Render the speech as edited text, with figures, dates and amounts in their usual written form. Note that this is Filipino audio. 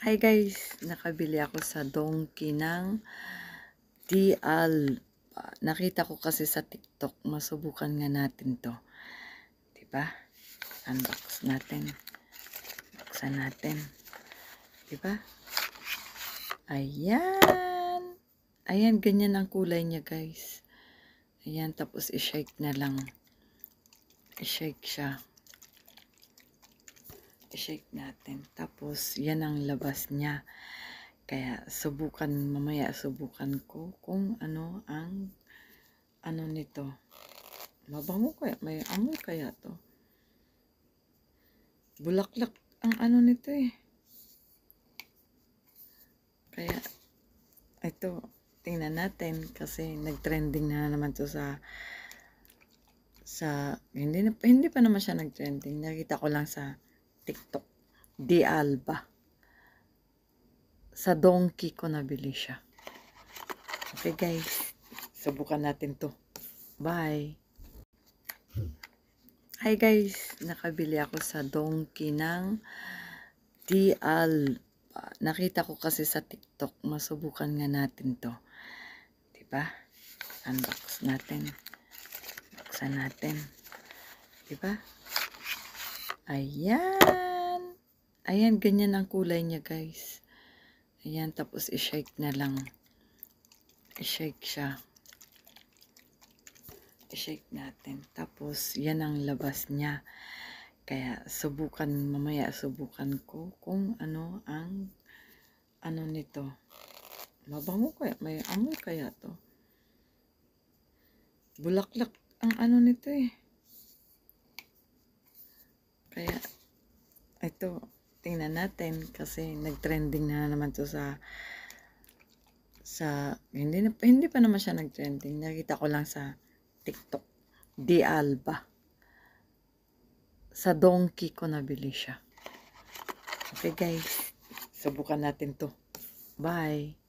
Hi guys, nakabili ako sa Donkey ng Di Alba. Nakita ko kasi sa TikTok, masubukan nga natin to. Diba? Unbox natin. Buksan natin. Diba? Ayan. Ayan, ganyan ang kulay niya guys. Ayan, tapos i-shake na lang. I-shake siya. I-shake natin. Tapos, yan ang labas niya. Kaya, mamaya subukan ko kung ano ang nito. Mabango kaya? May amoy kaya to? Bulaklak ang nito eh. Kaya, ito, tingnan natin kasi nag-trending na naman to hindi pa naman siya nag-trending. Nakita ko lang sa TikTok. Di Alba. Sa Donkey ko nabili siya. Okay guys, subukan natin to. Bye! Hi guys, nakabili ako sa Donkey ng Di Alba. Nakita ko kasi sa TikTok, masubukan nga natin to. Diba? Unbox natin. Buksan natin. Diba? Ayan. Ayan, ganyan ang kulay niya guys. Ayan, tapos i-shake na lang. I-shake siya. I-shake natin. Tapos, yan ang labas niya. Kaya, mamaya subukan ko kung ano ang nito. Mabango kaya? May amoy kaya to? Bulaklak ang nito eh. Kaya, ito, tingnan natin kasi nag-trending na naman to hindi pa naman siya nag-trending. Nakita ko lang sa TikTok. Di Alba. Sa Donkey ko nabili siya. Okay guys, subukan natin to. Bye!